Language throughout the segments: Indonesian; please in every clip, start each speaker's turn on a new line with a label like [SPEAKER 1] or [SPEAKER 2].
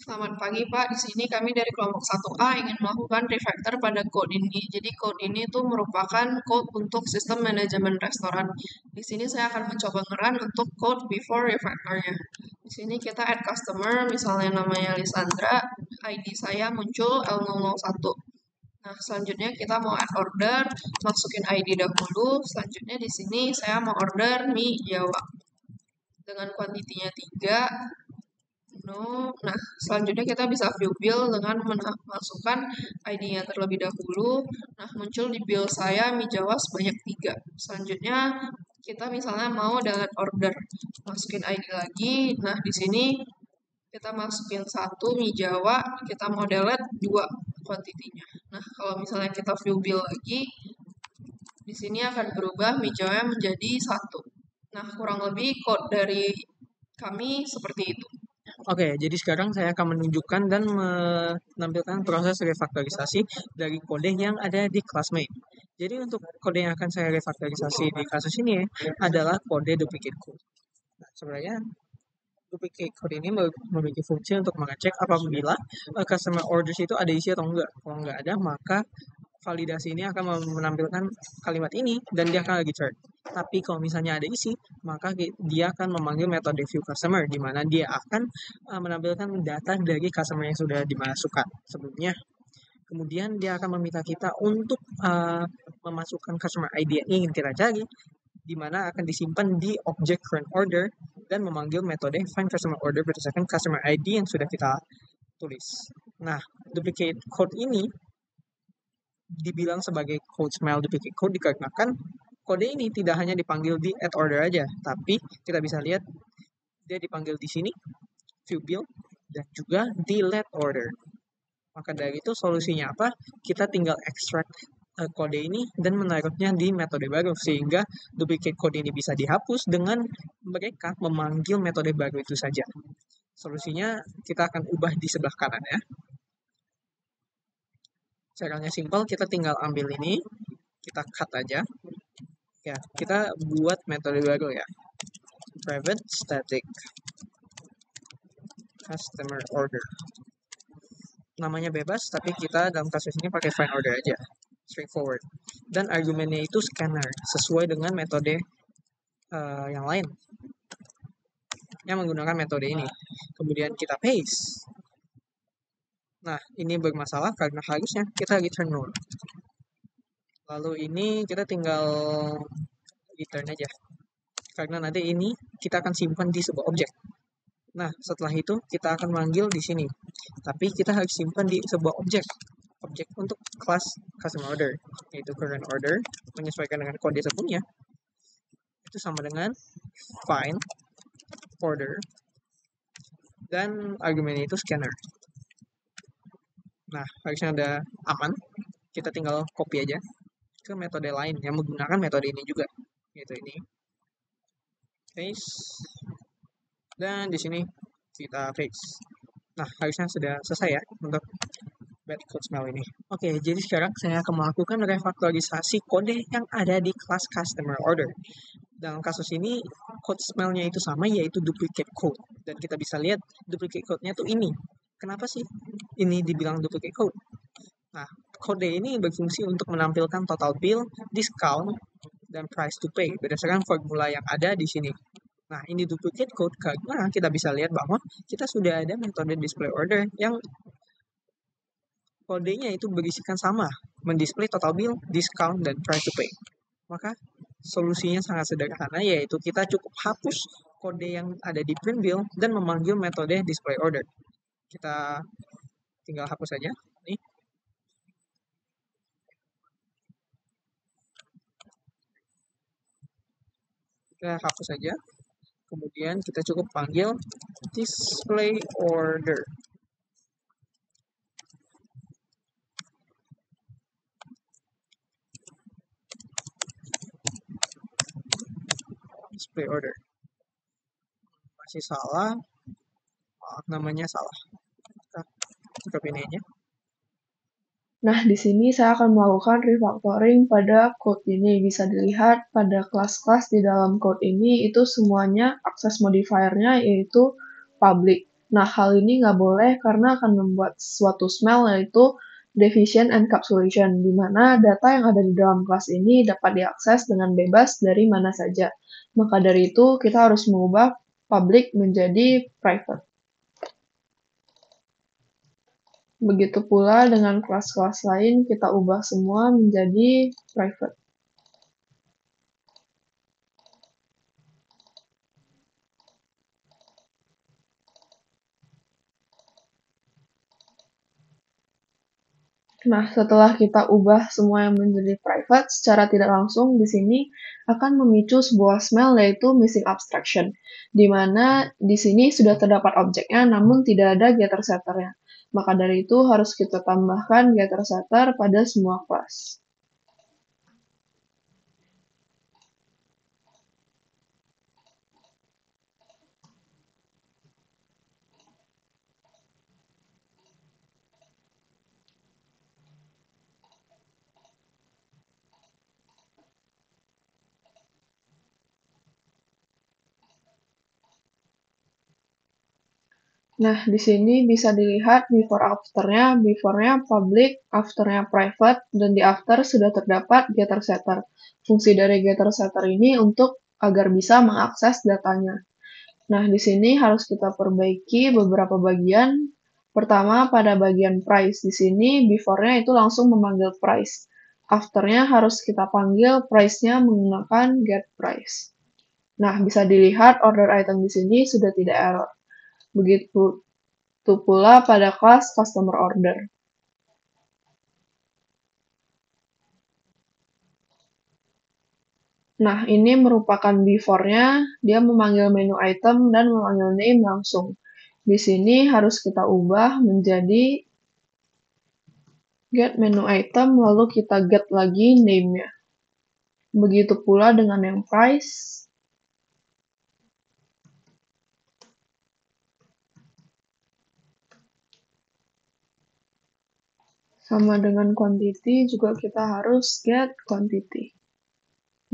[SPEAKER 1] Selamat pagi Pak, di sini kami dari kelompok 1A ingin melakukan refactor pada code ini. Jadi code ini tuh merupakan code untuk sistem manajemen restoran. Di sini saya akan mencoba ngerun untuk code before refactornya. Di sini kita add customer, misalnya namanya Lisandra, ID saya muncul L001. Nah, selanjutnya kita mau add order, masukin ID dahulu. Selanjutnya di sini saya mau order mie Jawa dengan kuantitinya 3. No. Nah, selanjutnya kita bisa view bill dengan memasukkan ID-nya terlebih dahulu. Nah, muncul di bill saya mie Jawa sebanyak 3. Selanjutnya kita misalnya mau delete order, masukin ID lagi. Nah, di sini kita masukin 1 mie Jawa, kita mau delete 2 kuantitinya. Nah, kalau misalnya kita view bill lagi, di sini akan berubah mie Jawa menjadi 1. Nah, kurang lebih code dari kami seperti itu.
[SPEAKER 2] Oke, jadi sekarang saya akan menunjukkan dan menampilkan proses refaktorisasi dari kode yang ada di kelas main. Jadi untuk kode yang akan saya refaktorisasi di kasus ini adalah kode duplicate code. Nah, sebenarnya duplicate code ini memiliki fungsi untuk mengecek apabila customer orders itu ada isi atau enggak. Kalau enggak ada, maka validasi ini akan menampilkan kalimat ini dan dia akan return. Tapi kalau misalnya ada isi, maka dia akan memanggil metode view customer di mana dia akan menampilkan data dari customer yang sudah dimasukkan sebelumnya. Kemudian dia akan meminta kita untuk memasukkan customer ID yang ingin kita cari, di mana akan disimpan di object current order dan memanggil metode find customer order berdasarkan customer ID yang sudah kita tulis. Nah, duplicate code ini dibilang sebagai code smell duplicate code dikarenakan kode ini tidak hanya dipanggil di add order aja, tapi kita bisa lihat dia dipanggil di sini, view bill, dan juga di let order. Maka dari itu solusinya apa? Kita tinggal extract kode ini dan menaruhnya di metode baru sehingga duplicate code ini bisa dihapus dengan mereka memanggil metode baru itu saja. Solusinya kita akan ubah di sebelah kanan ya. Caranya simple, kita tinggal ambil ini, kita cut aja. Ya, kita buat metode baru ya. Private static customer order. Namanya bebas, tapi kita dalam kasus ini pakai find order aja. Straightforward. Dan argumennya itu scanner, sesuai dengan metode yang lain. Yang menggunakan metode ini. Kemudian kita paste. Nah, ini bermasalah karena harusnya kita return null. Lalu ini kita tinggal return aja. Karena nanti ini kita akan simpan di sebuah objek. Nah, setelah itu kita akan manggil di sini. Tapi kita harus simpan di sebuah objek. Objek untuk kelas customer order, yaitu current order, menyesuaikan dengan kode sebelumnya. Itu sama dengan find order dan argumennya itu scanner. Nah, harusnya ada aman. Kita tinggal copy aja ke metode lain yang menggunakan metode ini juga, yaitu ini. Paste. Dan di sini kita paste. Nah, harusnya sudah selesai ya untuk bad code smell ini. Oke, jadi sekarang saya akan melakukan refaktorisasi kode yang ada di kelas customer order. Dalam kasus ini, code smell-nya itu sama, yaitu duplicate code. Dan kita bisa lihat duplicate code-nya tuh ini. Kenapa sih ini dibilang duplicate code? Nah, kode ini berfungsi untuk menampilkan total bill, discount, dan price to pay berdasarkan formula yang ada di sini. Nah, ini duplicate code karena kita bisa lihat bahwa kita sudah ada metode display order yang kodenya itu berisikan sama, mendisplay total bill, discount, dan price to pay. Maka solusinya sangat sederhana, yaitu kita cukup hapus kode yang ada di print bill dan memanggil metode display order. Kita tinggal hapus saja. Nih. Kita hapus saja. Kemudian kita cukup panggil display order. Display order. Masih salah. Namanya salah. Kita cukup ini aja.
[SPEAKER 3] Nah, di sini saya akan melakukan refactoring pada code ini. Bisa dilihat pada kelas-kelas di dalam code ini itu semuanya akses modifiernya yaitu public. Nah, hal ini nggak boleh karena akan membuat suatu smell, yaitu deficient encapsulation, di mana data yang ada di dalam kelas ini dapat diakses dengan bebas dari mana saja. Maka dari itu, kita harus mengubah public menjadi private. Begitu pula dengan kelas-kelas lain, kita ubah semua menjadi private. Nah, setelah kita ubah semua yang menjadi private, secara tidak langsung di sini akan memicu sebuah smell, yaitu missing abstraction, di mana di sini sudah terdapat objeknya namun tidak ada getter setternya. Maka dari itu harus kita tambahkan getter setter pada semua kelas. Nah, di sini bisa dilihat before afternya, before-nya public, after-nya private, dan di after sudah terdapat getter setter. Fungsi dari getter setter ini untuk agar bisa mengakses datanya. Nah, di sini harus kita perbaiki beberapa bagian. Pertama, pada bagian price. Di sini before-nya itu langsung memanggil price. After-nya harus kita panggil price-nya menggunakan get price. Nah, bisa dilihat order item di sini sudah tidak error. Begitu pula pada kelas customer order. Nah, ini merupakan before-nya, dia memanggil menu item dan memanggil name langsung. Di sini harus kita ubah menjadi get menu item, lalu kita get lagi name-nya. Begitu pula dengan yang price. Sama dengan quantity, juga kita harus get quantity.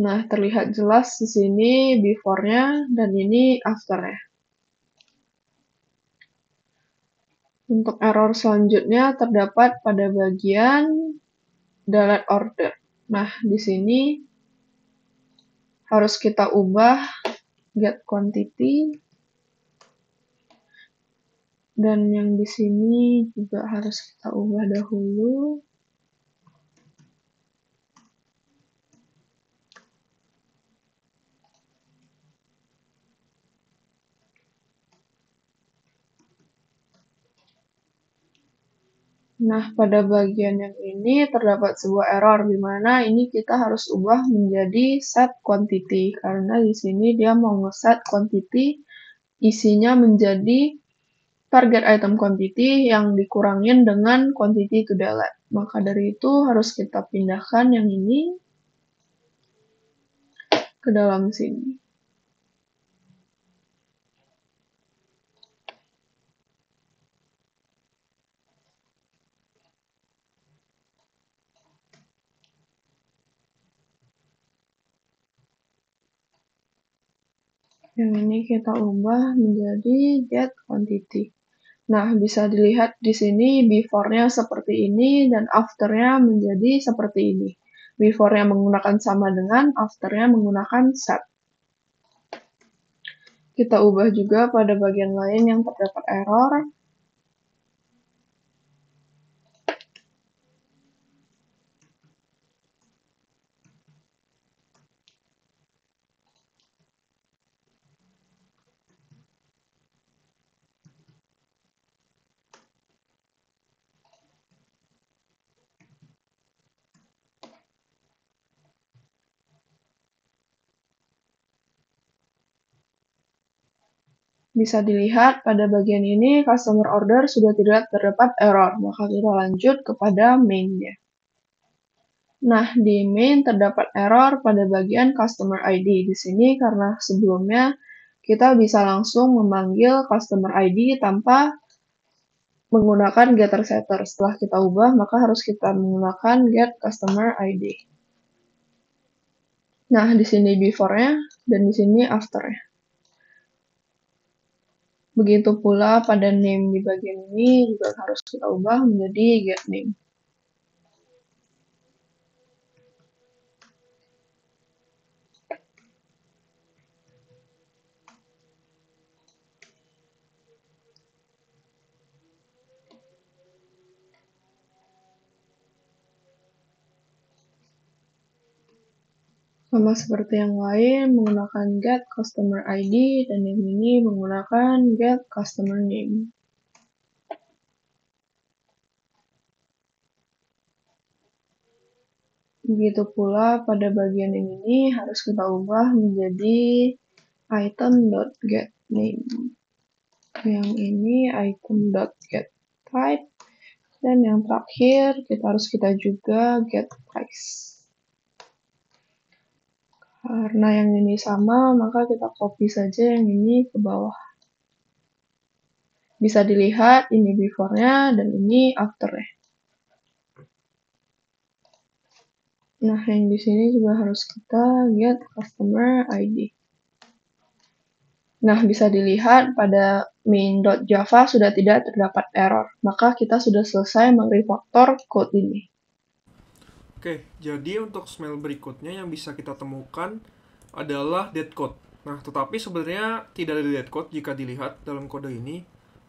[SPEAKER 3] Nah, terlihat jelas di sini before-nya dan ini after-nya. Untuk error selanjutnya terdapat pada bagian delete order. Nah, di sini harus kita ubah get quantity. Dan yang di sini juga harus kita ubah dahulu. Nah, pada bagian yang ini terdapat sebuah error, di mana ini kita harus ubah menjadi set quantity, karena di sini dia mau nge-set quantity, isinya menjadi target item quantity yang dikurangin dengan quantity to delete. Maka dari itu harus kita pindahkan yang ini ke dalam sini. Yang ini kita ubah menjadi get quantity. Nah, bisa dilihat di sini before-nya seperti ini dan after-nya menjadi seperti ini. Before-nya menggunakan sama dengan, after-nya menggunakan set. Kita ubah juga pada bagian lain yang terdapat error. Bisa dilihat pada bagian ini customer order sudah tidak terdapat error, maka kita lanjut kepada main-nya. Nah, di main terdapat error pada bagian customer ID. Di sini karena sebelumnya kita bisa langsung memanggil customer ID tanpa menggunakan getter setter. Setelah kita ubah, maka harus kita menggunakan get customer ID. Nah, di sini before-nya dan di sini after-nya. Begitu pula pada name di bagian ini juga harus kita ubah menjadi getName. Sama seperti yang lain, menggunakan get customer ID dan yang ini menggunakan get customer name. Begitu pula pada bagian yang ini harus kita ubah menjadi item.getName. Yang ini item.getType. Dan yang terakhir harus kita juga getPrice. Karena yang ini sama, maka kita copy saja yang ini ke bawah. Bisa dilihat ini before-nya dan ini after-nya. Nah, yang di sini juga harus kita get customer ID. Nah, bisa dilihat pada main.java sudah tidak terdapat error. Maka kita sudah selesai merefactor code ini.
[SPEAKER 4] Oke, jadi untuk smell berikutnya yang bisa kita temukan adalah dead code. Nah, tetapi sebenarnya tidak ada dead code jika dilihat dalam kode ini,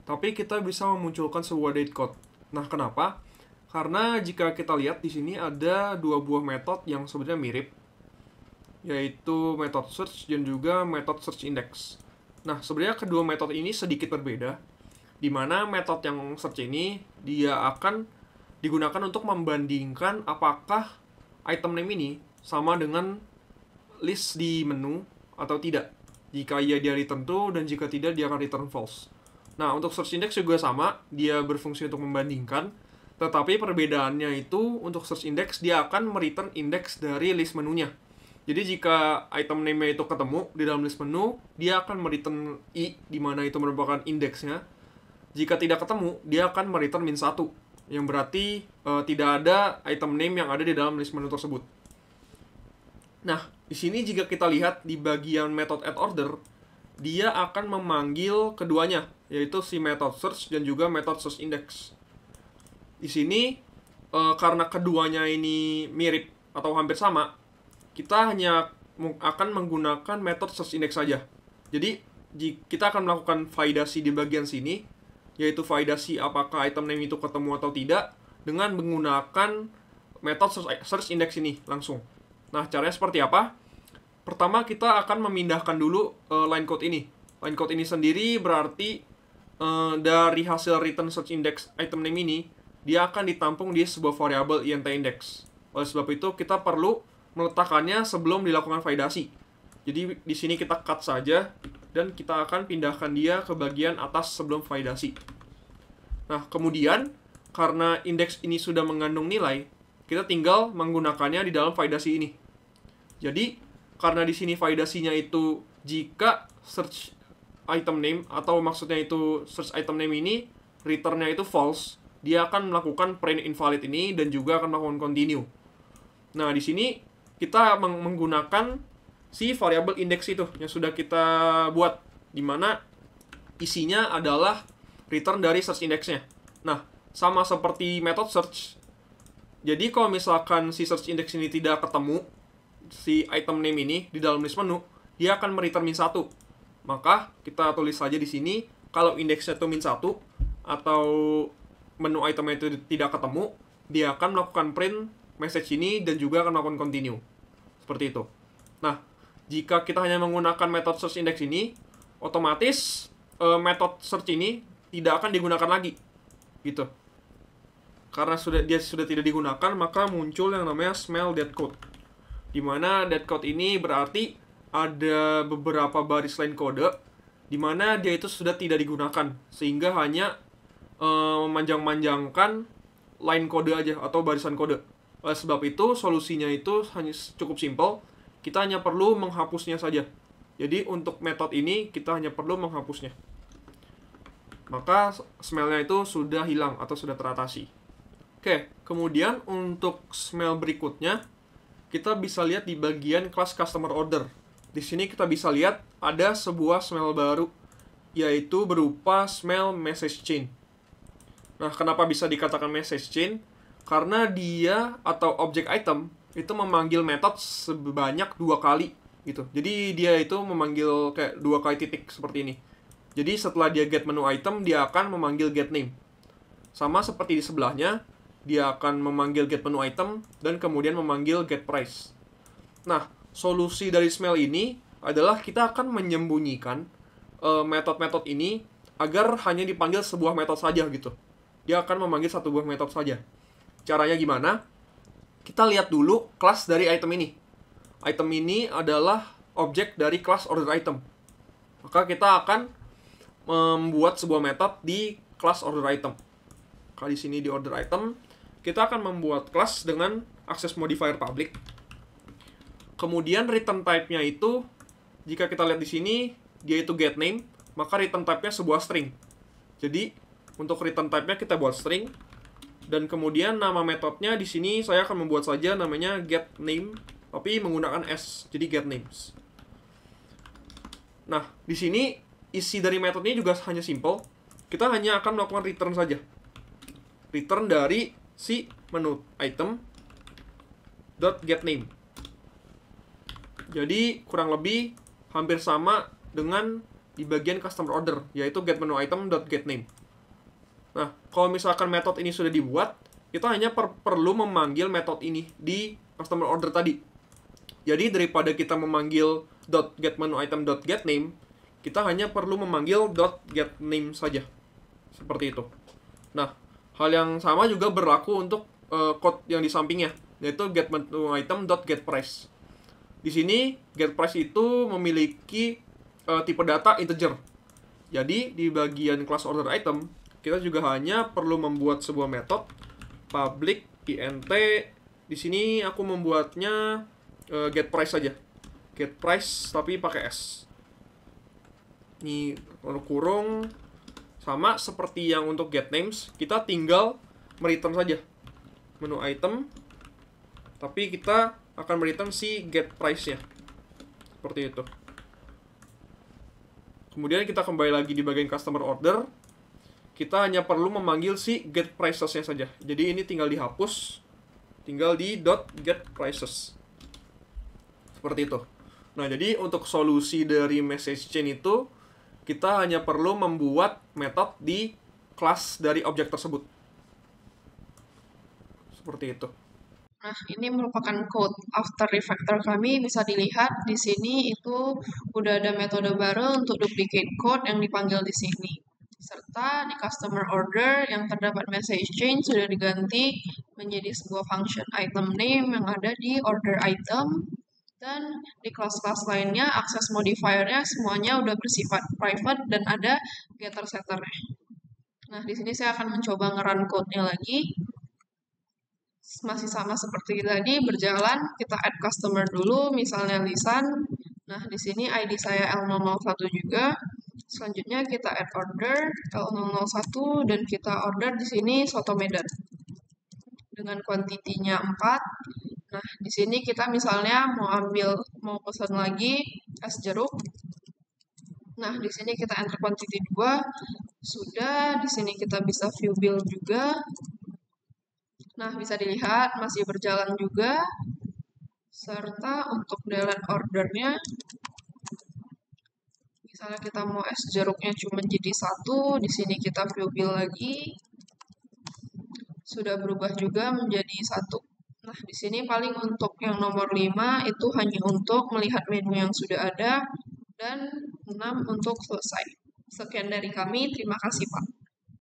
[SPEAKER 4] tapi kita bisa memunculkan sebuah dead code. Nah, kenapa? Karena jika kita lihat di sini ada dua buah metode yang sebenarnya mirip, yaitu metode search dan juga metode search index. Nah, sebenarnya kedua metode ini sedikit berbeda, di mana metode yang search ini dia akan digunakan untuk membandingkan apakah item name ini sama dengan list di menu atau tidak. Jika iya dia return true dan jika tidak dia akan return false. Nah, untuk search index juga sama, dia berfungsi untuk membandingkan, tetapi perbedaannya itu untuk search index dia akan mereturn index dari list menunya. Jadi jika item name-nya itu ketemu di dalam list menu, dia akan mereturn I, di mana itu merupakan indeksnya. Jika tidak ketemu, dia akan mereturn -1, yang berarti tidak ada item name yang ada di dalam list menu tersebut. Nah, di sini jika kita lihat di bagian method add order, dia akan memanggil keduanya, yaitu si method search dan juga method search index. Di sini karena keduanya ini mirip atau hampir sama, kita hanya akan menggunakan method search index saja. Jadi kita akan melakukan validasi di bagian sini, yaitu validasi apakah item name itu ketemu atau tidak dengan menggunakan method search index ini langsung. Nah, caranya seperti apa? Pertama, kita akan memindahkan dulu line code ini. Line code ini sendiri berarti dari hasil return search index item name ini, dia akan ditampung di sebuah variabel int index. Oleh sebab itu, kita perlu meletakkannya sebelum dilakukan validasi. Jadi di sini kita cut saja dan kita akan pindahkan dia ke bagian atas sebelum validasi. Nah, kemudian karena indeks ini sudah mengandung nilai, kita tinggal menggunakannya di dalam validasi ini. Jadi karena di sini validasinya itu jika search item name atau maksudnya itu search item name ini return-nya itu false, dia akan melakukan print invalid ini dan juga akan melakukan continue. Nah, di sini kita menggunakan si variabel index itu yang sudah kita buat, di mana isinya adalah return dari search index-nya. Nah, sama seperti method search. Jadi kalau misalkan si search index ini tidak ketemu si item name ini di dalam list menu, dia akan mereturn -1. Maka kita tulis saja di sini kalau indeksnya itu -1 atau menu itemnya itu tidak ketemu, dia akan melakukan print message ini dan juga akan melakukan continue. Seperti itu. Nah, jika kita hanya menggunakan method search index ini, otomatis method search ini tidak akan digunakan lagi. Gitu. Karena dia sudah tidak digunakan, maka muncul yang namanya smell dead code. Di mana dead code ini berarti ada beberapa baris lain kode di mana dia itu sudah tidak digunakan, sehingga hanya memanjang-manjangkan line kode aja atau barisan kode. Oleh sebab itu, solusinya itu hanya cukup simpel. Kita hanya perlu menghapusnya saja. Jadi untuk metode ini kita hanya perlu menghapusnya. Maka smell-nya itu sudah hilang atau sudah teratasi. Oke, kemudian untuk smell berikutnya, kita bisa lihat di bagian class customer order. Di sini kita bisa lihat ada sebuah smell baru, yaitu berupa smell message chain. Nah, kenapa bisa dikatakan message chain? Karena dia atau objek item itu memanggil method sebanyak 2 kali gitu. Jadi dia itu memanggil kayak 2 kali titik seperti ini. Jadi setelah dia get menu item, dia akan memanggil get name. Sama seperti di sebelahnya, dia akan memanggil get menu item dan kemudian memanggil get price. Nah, solusi dari smell ini adalah kita akan menyembunyikan metode-metode ini agar hanya dipanggil sebuah metode saja gitu. Dia akan memanggil satu buah metode saja. Caranya gimana? Kita lihat dulu kelas dari item ini. Item ini adalah objek dari kelas order item. Maka kita akan membuat sebuah metode di kelas order item. Kalau di sini di order item, kita akan membuat kelas dengan access modifier public. Kemudian return type-nya itu, jika kita lihat di sini, dia itu get name, maka return type-nya sebuah string. Jadi, untuk return type-nya kita buat string, dan kemudian nama metodenya di sini saya akan membuat saja namanya get name, tapi menggunakan s, jadi get names. Nah, di sini isi dari metodenya juga hanya simple. Kita hanya akan melakukan return saja. Return dari si menu item dot get name. Jadi kurang lebih hampir sama dengan di bagian customer order, yaitu get menu item dot get name. Nah, kalau misalkan metode ini sudah dibuat, kita hanya perlu memanggil metode ini di customer order tadi. Jadi daripada kita memanggil dot get menu item dot get name, kita hanya perlu memanggil dot get name saja. Seperti itu. Nah, hal yang sama juga berlaku untuk code yang di sampingnya, yaitu get menu item dot get price. Di sini get price itu memiliki tipe data integer. Jadi di bagian class order item kita juga hanya perlu membuat sebuah metode public int. Di sini aku membuatnya get price saja. Get price tapi pakai s. Ini kurung sama seperti yang untuk get names, kita tinggal mereturn saja menu item, tapi kita akan mereturn si get price-nya. Seperti itu. Kemudian kita kembali lagi di bagian customer order. Kita hanya perlu memanggil si get prices-nya saja. Jadi ini tinggal dihapus. Tinggal di .get prices. Seperti itu. Nah, jadi untuk solusi dari message chain itu, kita hanya perlu membuat metode di kelas dari objek tersebut. Seperti itu.
[SPEAKER 1] Nah, ini merupakan code after refactor kami. Bisa dilihat di sini itu udah ada metode baru untuk duplicate code yang dipanggil di sini. Serta di customer order yang terdapat message chain sudah diganti menjadi sebuah function item name yang ada di order item. Dan di kelas-kelas lainnya, access modifier-nya semuanya udah bersifat private dan ada getter setter-nya. Nah, di sini saya akan mencoba nge-run code-nya lagi. Masih sama seperti tadi, berjalan, kita add customer dulu, misalnya Lisan. Nah, di sini ID saya L001 juga. Selanjutnya kita add order L001 dan kita order di sini soto Medan dengan kuantitinya 4. Nah, di sini kita misalnya mau pesan lagi es jeruk. Nah, di sini kita enter quantity 2. Sudah, di sini kita bisa view bill juga. Nah, bisa dilihat masih berjalan juga. Serta untuk delete ordernya, misalnya kita mau es jeruknya cuma jadi 1, di sini kita view bill lagi. Sudah berubah juga menjadi 1. Nah, di sini paling untuk yang nomor 5 itu hanya untuk melihat menu yang sudah ada, dan 6 untuk selesai. Sekian dari kami, terima kasih Pak.